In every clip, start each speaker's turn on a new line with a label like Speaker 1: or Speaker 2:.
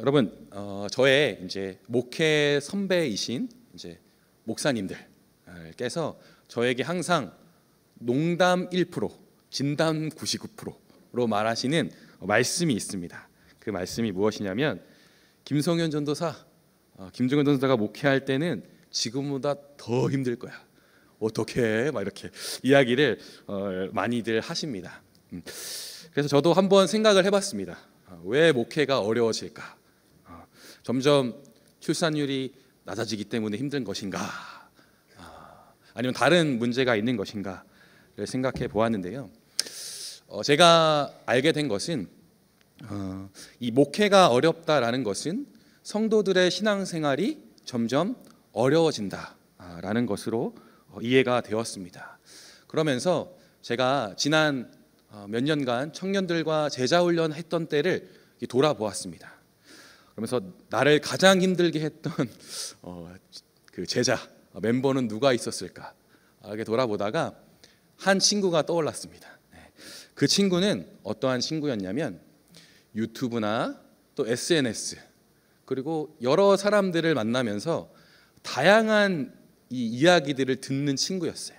Speaker 1: 여러분, 저의 이제 목회 선배이신 이제 목사님들께서 저에게 항상 농담 1%, 진담 99%로 말하시는 말씀이 있습니다. 그 말씀이 무엇이냐면, 김성현 전도사, 김종현 전도사가 목회할 때는 지금보다 더 힘들 거야. 어떻게? 막 이렇게 이야기를 많이들 하십니다. 그래서 저도 한번 생각을 해봤습니다. 왜 목회가 어려워질까? 점점 출산율이 낮아지기 때문에 힘든 것인가? 아니면 다른 문제가 있는 것인가를 생각해 보았는데요. 제가 알게 된 것은 이 목회가 어렵다라는 것은 성도들의 신앙생활이 점점 어려워진다라는 것으로 이해가 되었습니다. 그러면서 제가 지난 몇 년간 청년들과 제자훈련 했던 때를 돌아보았습니다. 그러면서 나를 가장 힘들게 했던 그 제자 멤버는 누가 있었을까? 이렇게 돌아보다가 한 친구가 떠올랐습니다. 그 친구는 어떠한 친구였냐면, 유튜브나 또 SNS 그리고 여러 사람들을 만나면서 다양한 이 이야기들을 듣는 친구였어요.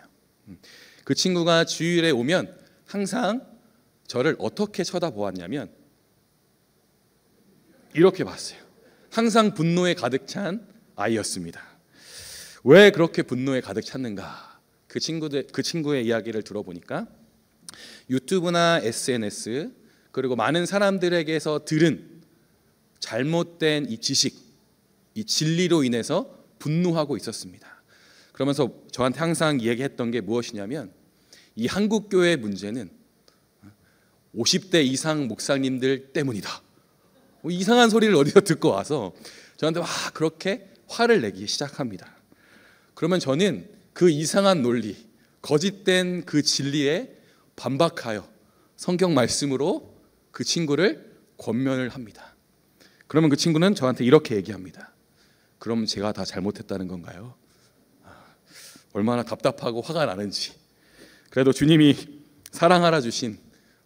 Speaker 1: 그 친구가 주일에 오면 항상 저를 어떻게 쳐다보았냐면 이렇게 봤어요. 항상 분노에 가득 찬 아이였습니다. 왜 그렇게 분노에 가득 찼는가? 그 친구의 이야기를 들어보니까 유튜브나 SNS 그리고 많은 사람들에게서 들은 잘못된 이 지식, 이 진리로 인해서 분노하고 있었습니다. 그러면서 저한테 항상 이야기했던 게 무엇이냐면, 이 한국 교회의 문제는 50대 이상 목사님들 때문이다. 이상한 소리를 어디서 듣고 와서 저한테 막 그렇게 화를 내기 시작합니다. 그러면 저는 그 이상한 논리, 거짓된 그 진리에 반박하여 성경 말씀으로 그 친구를 권면을 합니다. 그러면 그 친구는 저한테 이렇게 얘기합니다. 그럼 제가 다 잘못했다는 건가요? 얼마나 답답하고 화가 나는지. 그래도 주님이 사랑하라 주신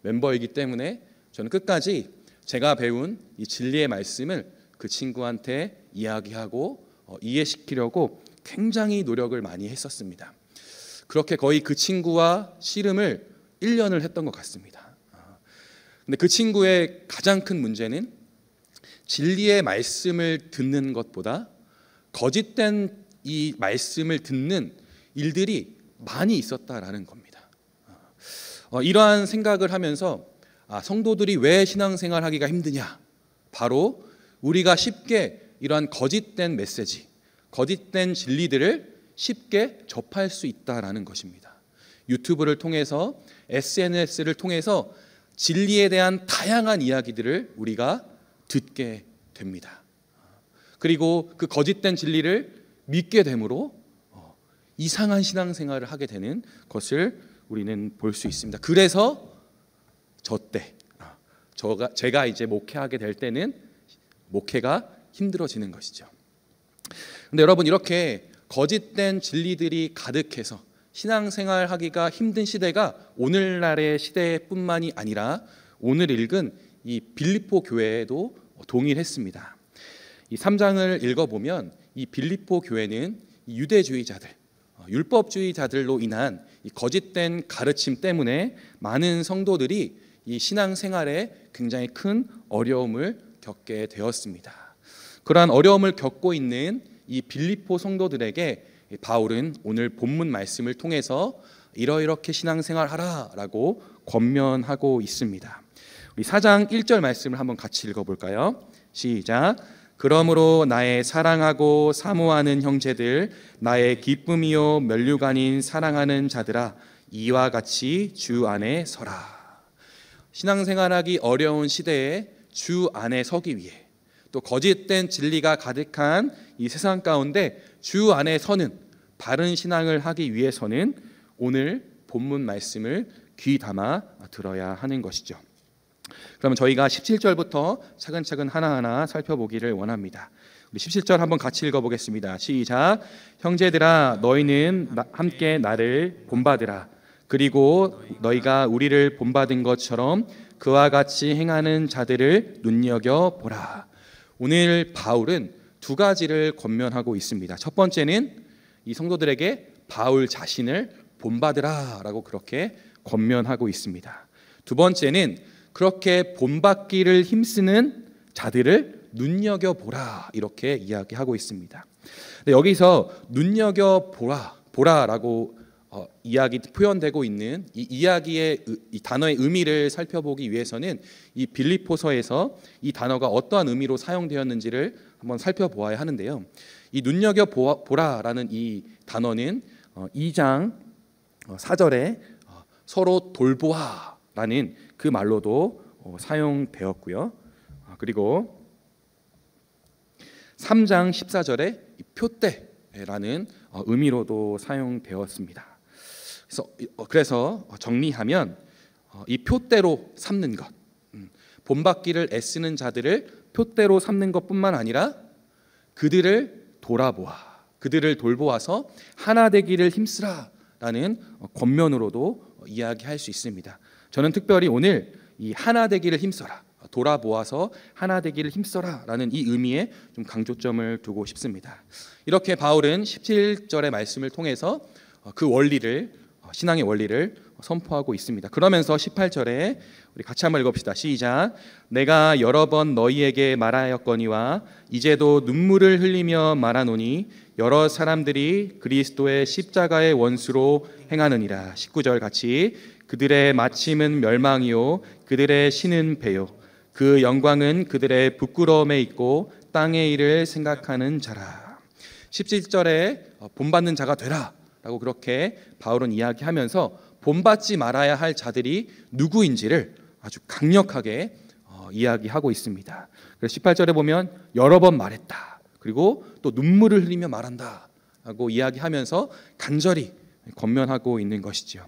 Speaker 1: 멤버이기 때문에 저는 끝까지 제가 배운 이 진리의 말씀을 그 친구한테 이야기하고 이해시키려고 굉장히 노력을 많이 했었습니다. 그렇게 거의 그 친구와 씨름을 1년을 했던 것 같습니다. 근데 그 친구의 가장 큰 문제는 진리의 말씀을 듣는 것보다 거짓된 이 말씀을 듣는 일들이 많이 있었다라는 겁니다. 이러한 생각을 하면서 성도들이 왜 신앙생활 하기가 힘드냐? 바로 우리가 쉽게 이러한 거짓된 메시지, 거짓된 진리들을 쉽게 접할 수 있다라는 것입니다. 유튜브를 통해서, SNS를 통해서 진리에 대한 다양한 이야기들을 우리가 듣게 됩니다. 그리고 그 거짓된 진리를 믿게 되므로 이상한 신앙생활을 하게 되는 것을 우리는 볼 수 있습니다. 그래서 제가 이제 목회하게 될 때는 목회가 힘들어지는 것이죠. 근데 여러분, 이렇게 거짓된 진리들이 가득해서 신앙생활 하기가 힘든 시대가 오늘날의 시대뿐만이 아니라 오늘 읽은 이 빌립보 교회에도 동일했습니다. 이 3장을 읽어보면 이 빌립보 교회는 이 유대주의자들, 율법주의자들로 인한 이 거짓된 가르침 때문에 많은 성도들이 이 신앙생활에 굉장히 큰 어려움을 겪게 되었습니다. 그러한 어려움을 겪고 있는 이 빌립보 성도들에게 바울은 오늘 본문 말씀을 통해서 이렇게 신앙생활 하라라고 권면하고 있습니다. 우리 4장 1절 말씀을 한번 같이 읽어볼까요? 시작. 그러므로 나의 사랑하고 사모하는 형제들, 나의 기쁨이요 면류관인 사랑하는 자들아, 이와 같이 주 안에 서라. 신앙생활하기 어려운 시대에 주 안에 서기 위해, 또 거짓된 진리가 가득한 이 세상 가운데 주 안에 서는 바른 신앙을 하기 위해서는 오늘 본문 말씀을 귀 담아 들어야 하는 것이죠. 그러면 저희가 17절부터 차근차근 하나하나 살펴보기를 원합니다. 우리 17절 한번 같이 읽어보겠습니다. 시작. 형제들아, 너희는 함께 나를 본받으라. 그리고 너희가 우리를 본받은 것처럼 그와 같이 행하는 자들을 눈여겨보라. 오늘 바울은 두 가지를 권면하고 있습니다. 첫 번째는 이 성도들에게 바울 자신을 본받으라라고 그렇게 권면하고 있습니다. 두 번째는 그렇게 본받기를 힘쓰는 자들을 눈여겨보라 이렇게 이야기하고 있습니다. 여기서 눈여겨보라라고 이야기 표현되고 있는 이 이야기의 이 단어의 의미를 살펴보기 위해서는 이 빌립보서에서 이 단어가 어떠한 의미로 사용되었는지를 한번 살펴보아야 하는데요. 이 눈여겨보라라는 이 단어는 2장 4절에 서로 돌보아라는 그 말로도 사용되었고요. 그리고 3장 14절에 표대라는 의미로도 사용되었습니다. 그래서 정리하면 이 표대로 삼는 것, 본받기를 애쓰는 자들을 표대로 삼는 것뿐만 아니라 그들을 돌보아서 하나 되기를 힘쓰라라는 권면으로도 이야기할 수 있습니다. 저는 특별히 오늘 이 하나 되기를 힘써라, 돌아보아서 하나 되기를 힘써라라는 이 의미에 좀 강조점을 두고 싶습니다. 이렇게 바울은 17절의 말씀을 통해서 그 원리를, 신앙의 원리를 선포하고 있습니다. 그러면서 18절에 우리 같이 한번 읽읍시다. 시작. 내가 여러 번 너희에게 말하였거니와 이제도 눈물을 흘리며 말하노니 여러 사람들이 그리스도의 십자가의 원수로 행하느니라. 19절 같이. 그들의 마침은 멸망이요 그들의 신은 배요 그 영광은 그들의 부끄러움에 있고 땅의 일을 생각하는 자라. 17절에 본받는 자가 되라 라고 그렇게 바울은 이야기하면서 본받지 말아야 할 자들이 누구인지를 아주 강력하게 이야기하고 있습니다. 그래서 18절에 보면 여러 번 말했다, 그리고 또 눈물을 흘리며 말한다 라고 이야기하면서 간절히 권면하고 있는 것이죠.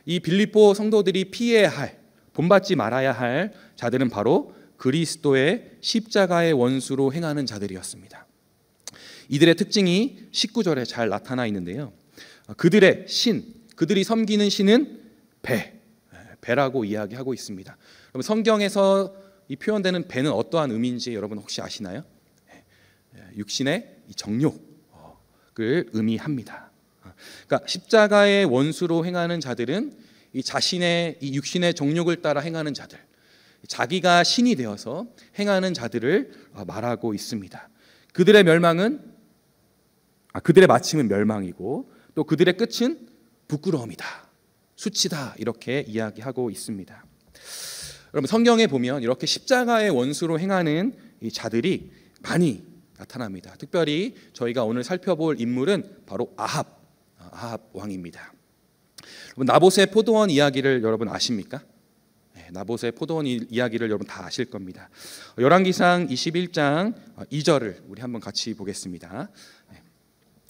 Speaker 1: 이 빌립보 성도들이 피해야 할, 본받지 말아야 할 자들은 바로 그리스도의 십자가의 원수로 행하는 자들이었습니다. 이들의 특징이 19절에 잘 나타나 있는데요. 그들의 신, 그들이 섬기는 신은 배라고 이야기하고 있습니다. 그럼 성경에서 이 표현되는 배는 어떠한 의미인지 여러분 혹시 아시나요? 육신의 정욕을 의미합니다. 그러니까 십자가의 원수로 행하는 자들은 이 자신의 이 육신의 정욕을 따라 행하는 자들, 자기가 신이 되어서 행하는 자들을 말하고 있습니다. 그들의 마침은 멸망이고 또 그들의 끝은 부끄러움이다, 수치다 이렇게 이야기하고 있습니다. 여러분 성경에 보면 이렇게 십자가의 원수로 행하는 이 자들이 많이 나타납니다. 특별히 저희가 오늘 살펴볼 인물은 바로 아합 왕입니다. 나봇의 포도원 이야기를 여러분 아십니까? 나봇의 포도원 이야기를 여러분 다 아실 겁니다. 열왕기상 21장 2절을 우리 한번 같이 보겠습니다.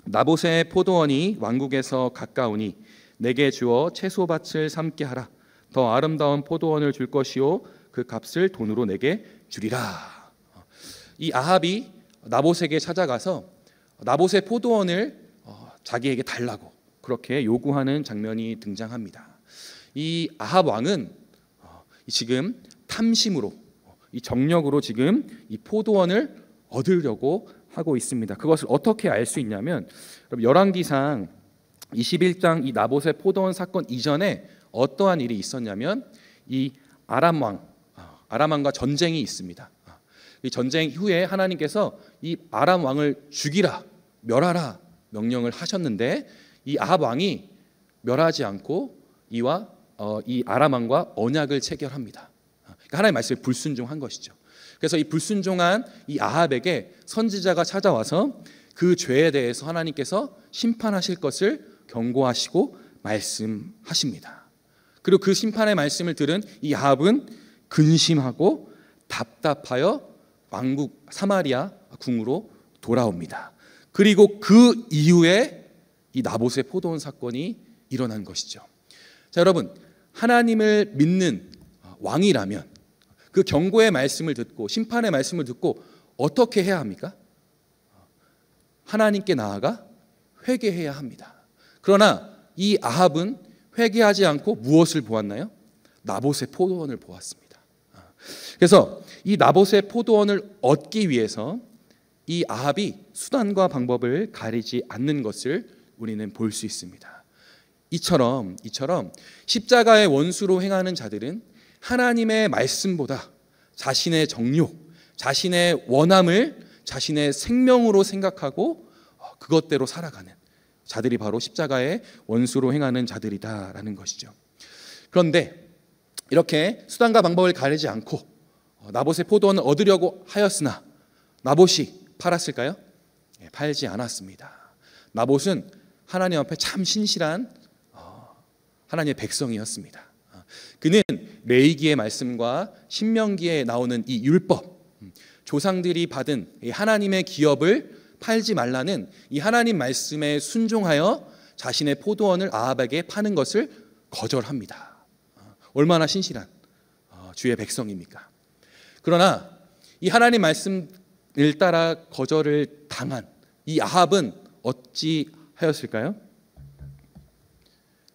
Speaker 1: 나봇의 포도원이 왕국에서 가까우니 내게 주어 채소밭을 삼게 하라. 더 아름다운 포도원을 줄 것이요 그 값을 돈으로 내게 주리라. 이 아합이 나봇에게 찾아가서 나봇의 포도원을 자기에게 달라고 그렇게 요구하는 장면이 등장합니다. 이 아합 왕은 지금 탐심으로, 이 정력으로 지금 이 포도원을 얻으려고 하고 있습니다. 그것을 어떻게 알 수 있냐면 열왕기상 21장 이 나봇의 포도원 사건 이전에 어떠한 일이 있었냐면 이 아람 왕과 전쟁이 있습니다. 이 전쟁 이후에 하나님께서 이 아람 왕을 죽이라, 멸하라 명령을 하셨는데 이 아합 왕이 멸하지 않고 이 아람 왕과 언약을 체결합니다. 그러니까 하나님의 말씀에 불순종한 것이죠. 그래서 이 불순종한 이 아합에게 선지자가 찾아와서 그 죄에 대해서 하나님께서 심판하실 것을 경고하시고 말씀하십니다. 그리고 그 심판의 말씀을 들은 이 아합은 근심하고 답답하여 왕국 사마리아 궁으로 돌아옵니다. 그리고 그 이후에 이 나봇의 포도원 사건이 일어난 것이죠. 자, 여러분 하나님을 믿는 왕이라면 그 경고의 말씀을 듣고 심판의 말씀을 듣고 어떻게 해야 합니까? 하나님께 나아가 회개해야 합니다. 그러나 이 아합은 회개하지 않고 무엇을 보았나요? 나봇의 포도원을 보았습니다. 그래서 이 나봇의 포도원을 얻기 위해서 이 아합이 수단과 방법을 가리지 않는 것을 우리는 볼 수 있습니다. 이처럼 십자가의 원수로 행하는 자들은 하나님의 말씀보다 자신의 정욕, 자신의 원함을 자신의 생명으로 생각하고 그것대로 살아가는 자들이 바로 십자가의 원수로 행하는 자들이다라는 것이죠. 그런데 이렇게 수단과 방법을 가리지 않고 나봇의 포도원을 얻으려고 하였으나 나봇이 팔았을까요? 팔지 않았습니다. 나봇은 하나님 앞에 참 신실한 하나님의 백성이었습니다. 그는 레위기의 말씀과 신명기에 나오는 이 율법, 조상들이 받은 하나님의 기업을 팔지 말라는 이 하나님 말씀에 순종하여 자신의 포도원을 아합에게 파는 것을 거절합니다. 얼마나 신실한 주의 백성입니까? 그러나 이 하나님 말씀을 따라 거절을 당한 이 아합은 어찌 하였을까요?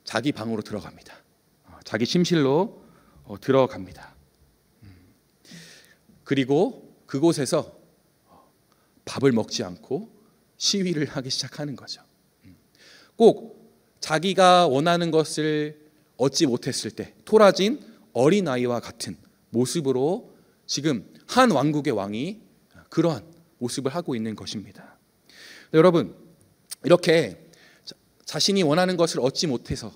Speaker 1: 자기 방으로 들어갑니다. 자기 침실로 들어갑니다. 그리고 그곳에서 밥을 먹지 않고 시위를 하기 시작하는 거죠. 꼭 자기가 원하는 것을 얻지 못했을 때 토라진 어린아이와 같은 모습으로 지금 한 왕국의 왕이 그러한 모습을 하고 있는 것입니다. 여러분, 이렇게 자신이 원하는 것을 얻지 못해서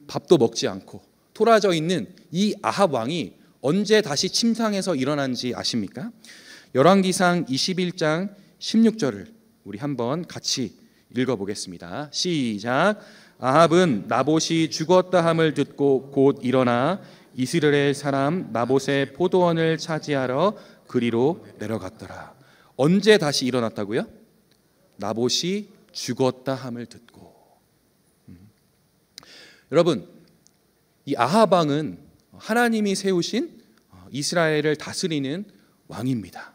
Speaker 1: 밥도 먹지 않고 토라져 있는 이 아합 왕이 언제 다시 침상에서 일어난지 아십니까? 열왕기상 21장 16절을 우리 한번 같이 읽어보겠습니다. 시작. 아합은 나봇이 죽었다 함을 듣고 곧 일어나 이스라엘 사람 나봇의 포도원을 차지하러 그리로 내려갔더라. 언제 다시 일어났다고요? 나봇이 죽었다 함을 듣고. 여러분, 이 아합 왕은 하나님이 세우신 이스라엘을 다스리는 왕입니다.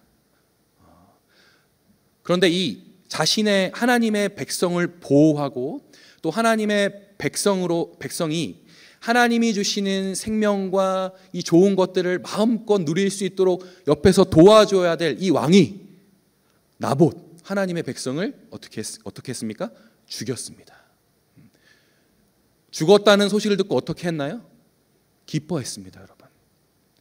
Speaker 1: 그런데 이 자신의 하나님의 백성을 보호하고 또 하나님의 백성이 하나님이 주시는 생명과 이 좋은 것들을 마음껏 누릴 수 있도록 옆에서 도와줘야 될 이 왕이 나봇 하나님의 백성을 어떻게 했습니까? 죽였습니다. 죽었다는 소식을 듣고 어떻게 했나요? 기뻐했습니다, 여러분.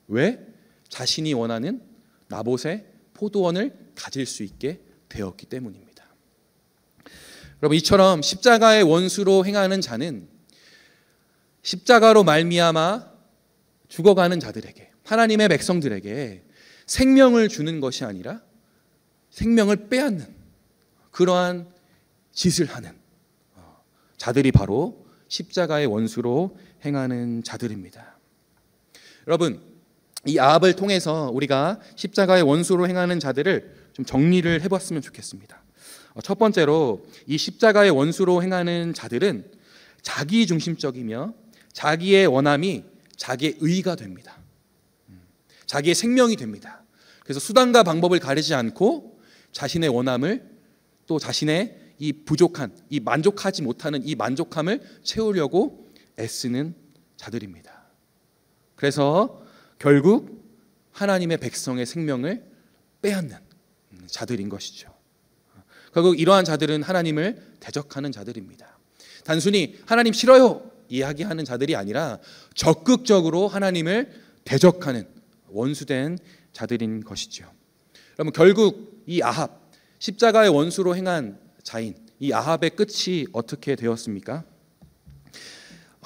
Speaker 1: 왜? 자신이 원하는 나봇의 포도원을 가질 수 있게 되었기 때문입니다. 여러분, 이처럼 십자가의 원수로 행하는 자는 십자가로 말미암아 죽어가는 자들에게, 하나님의 백성들에게 생명을 주는 것이 아니라 생명을 빼앗는 그러한 짓을 하는 자들이 바로 십자가의 원수로 행하는 자들입니다. 여러분, 이 아합을 통해서 우리가 십자가의 원수로 행하는 자들을 좀 정리를 해봤으면 좋겠습니다. 첫 번째로 이 십자가의 원수로 행하는 자들은 자기중심적이며 자기의 원함이 자기의 의가 됩니다. 자기의 생명이 됩니다. 그래서 수단과 방법을 가리지 않고 자신의 원함을 또 자신의 이 부족한, 이 만족하지 못하는 이 만족함을 채우려고 애쓰는 자들입니다. 그래서 결국 하나님의 백성의 생명을 빼앗는 자들인 것이죠. 결국 이러한 자들은 하나님을 대적하는 자들입니다. 단순히 하나님 싫어요 이야기하는 자들이 아니라 적극적으로 하나님을 대적하는 원수된 자들인 것이죠. 여러분, 결국 이 아합, 십자가의 원수로 행한 자인 이 아합의 끝이 어떻게 되었습니까?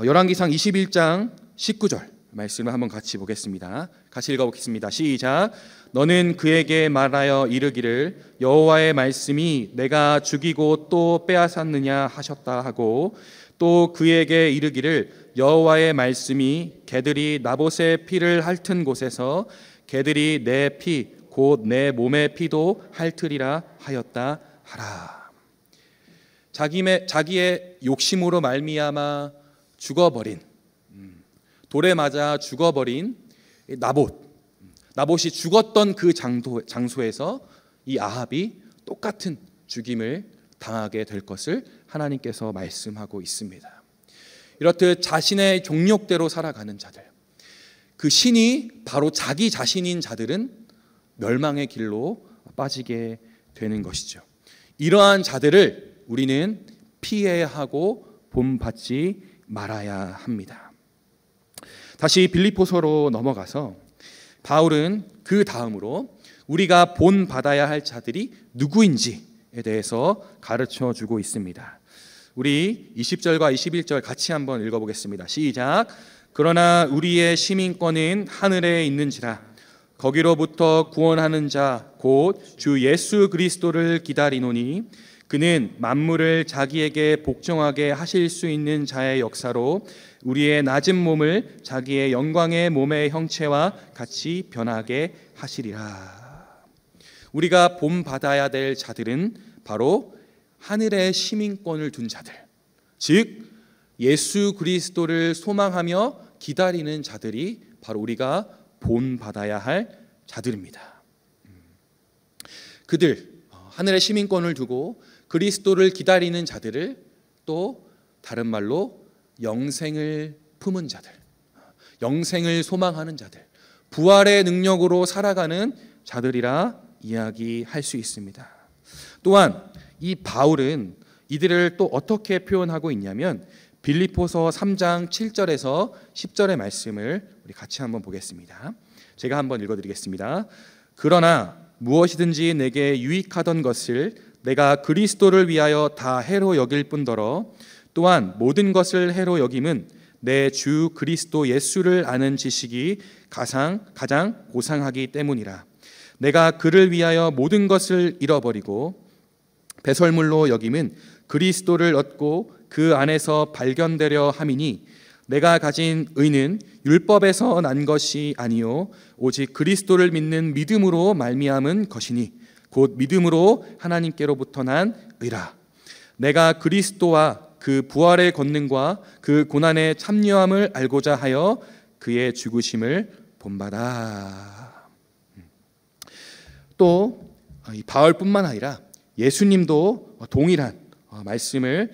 Speaker 1: 열왕기상 21장 19절 말씀을 한번 같이 보겠습니다. 같이 읽어보겠습니다. 시작. 너는 그에게 말하여 이르기를 여호와의 말씀이 내가 죽이고 또 빼앗았느냐 하셨다 하고 또 그에게 이르기를 여호와의 말씀이 개들이 나봇의 피를 핥은 곳에서 개들이 내 피 곧 내 몸의 피도 핥으리라 하였다 하라. 자기의 욕심으로 말미암아 죽어버린, 돌에 맞아 죽어버린 나봇이 죽었던 그 장소에서 이 아합이 똑같은 죽임을 당하게 될 것을 하나님께서 말씀하고 있습니다. 이렇듯 자신의 종욕대로 살아가는 자들, 그 신이 바로 자기 자신인 자들은 멸망의 길로 빠지게 되는 것이죠. 이러한 자들을 우리는 피해야 하고 본받지 말아야 합니다. 다시 빌립보서로 넘어가서 바울은 그 다음으로 우리가 본받아야 할 자들이 누구인지에 대해서 가르쳐 주고 있습니다. 우리 20절과 21절 같이 한번 읽어보겠습니다. 시작. 그러나 우리의 시민권은 하늘에 있는지라 거기로부터 구원하는 자 곧 주 예수 그리스도를 기다리노니 그는 만물을 자기에게 복종하게 하실 수 있는 자의 역사로 우리의 낮은 몸을 자기의 영광의 몸의 형체와 같이 변하게 하시리라. 우리가 본받아야 될 자들은 바로 하늘의 시민권을 둔 자들, 즉 예수 그리스도를 소망하며 기다리는 자들이 바로 우리가 본받아야 할 자들입니다. 그들, 하늘의 시민권을 두고 그리스도를 기다리는 자들을 또 다른 말로 영생을 품은 자들, 영생을 소망하는 자들, 부활의 능력으로 살아가는 자들이라 이야기할 수 있습니다. 또한 이 바울은 이들을 또 어떻게 표현하고 있냐면 빌립보서 3장 7절에서 10절의 말씀을 우리 같이 한번 보겠습니다. 제가 한번 읽어드리겠습니다. 그러나 무엇이든지 내게 유익하던 것을 내가 그리스도를 위하여 다 해로 여길 뿐더러 또한 모든 것을 해로 여김은 내 주 그리스도 예수를 아는 지식이 가장 고상하기 때문이라. 내가 그를 위하여 모든 것을 잃어버리고 배설물로 여김은 그리스도를 얻고 그 안에서 발견되려 함이니 내가 가진 의는 율법에서 난 것이 아니요 오직 그리스도를 믿는 믿음으로 말미암은 것이니 곧 믿음으로 하나님께로부터 난 의라. 내가 그리스도와 그 부활의 권능과 그 고난의 참여함을 알고자 하여 그의 죽으심을 본받아. 또 이 바울뿐만 아니라 예수님도 동일한 말씀을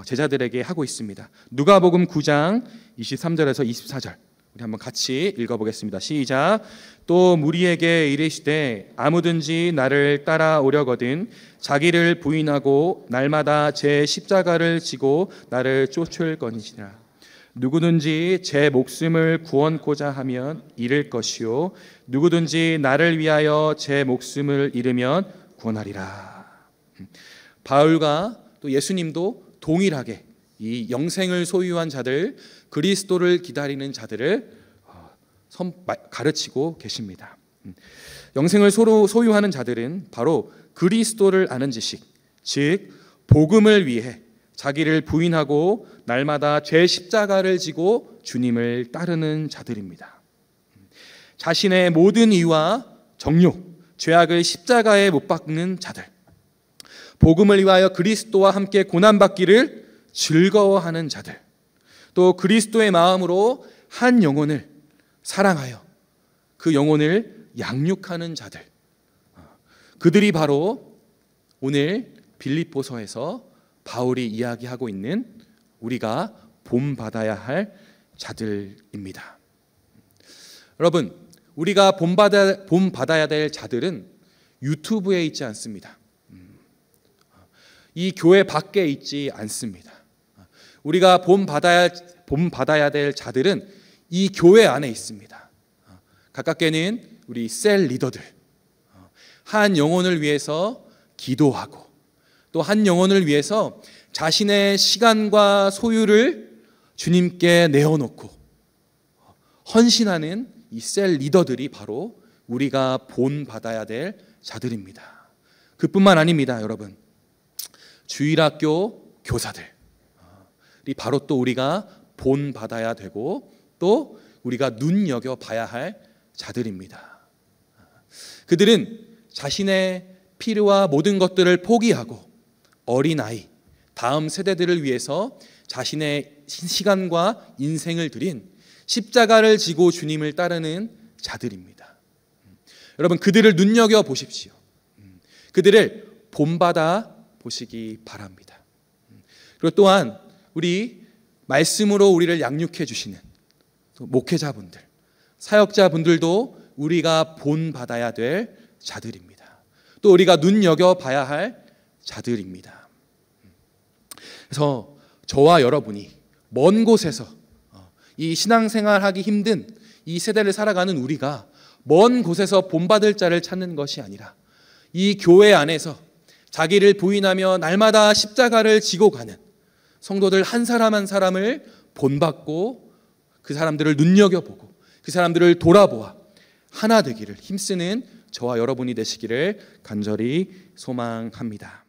Speaker 1: 제자들에게 하고 있습니다. 누가복음 9장 23절에서 24절 우리 한번 같이 읽어보겠습니다. 시작. 또 무리에게 이르시되 아무든지 나를 따라오려거든 자기를 부인하고 날마다 제 십자가를 지고 나를 쫓을거니시라. 누구든지 제 목숨을 구원코자 하면 잃을 것이요 누구든지 나를 위하여 제 목숨을 잃으면 구원하리라. 바울과 또 예수님도 동일하게 이 영생을 소유한 자들, 그리스도를 기다리는 자들을 가르치고 계십니다. 영생을 소유하는 자들은 바로 그리스도를 아는 지식, 즉 복음을 위해 자기를 부인하고 날마다 제 십자가를 지고 주님을 따르는 자들입니다. 자신의 모든 이유와 정욕, 죄악을 십자가에 못 박는 자들, 복음을 위하여 그리스도와 함께 고난받기를 즐거워하는 자들, 또 그리스도의 마음으로 한 영혼을 사랑하여 그 영혼을 양육하는 자들, 그들이 바로 오늘 빌립보서에서 바울이 이야기하고 있는 우리가 본받아야 할 자들입니다. 여러분, 우리가 본받아야 될 자들은 유튜브에 있지 않습니다. 이 교회 밖에 있지 않습니다. 우리가 본받아야 될 자들은 이 교회 안에 있습니다. 가깝게는 우리 셀 리더들, 한 영혼을 위해서 기도하고 또 한 영혼을 위해서 자신의 시간과 소유를 주님께 내어놓고 헌신하는 이 셀 리더들이 바로 우리가 본받아야 될 자들입니다. 그뿐만 아닙니다, 여러분. 주일학교 교사들이 바로 또 우리가 본받아야 되고 또 우리가 눈여겨봐야 할 자들입니다. 그들은 자신의 필요와 모든 것들을 포기하고 어린아이, 다음 세대들을 위해서 자신의 시간과 인생을 들인 십자가를 지고 주님을 따르는 자들입니다. 여러분, 그들을 눈여겨보십시오. 그들을 본받아 보시기 바랍니다. 그리고 또한 우리 말씀으로 우리를 양육해 주시는 목회자분들, 사역자분들도 우리가 본받아야 될 자들입니다. 또 우리가 눈여겨봐야 할 자들입니다. 그래서 저와 여러분이 먼 곳에서 이 신앙생활하기 힘든 이 세대를 살아가는 우리가 먼 곳에서 본받을 자를 찾는 것이 아니라 이 교회 안에서 자기를 부인하며 날마다 십자가를 지고 가는 성도들 한 사람 한 사람을 본받고 그 사람들을 눈여겨보고 그 사람들을 돌아보아 하나 되기를 힘쓰는 저와 여러분이 되시기를 간절히 소망합니다.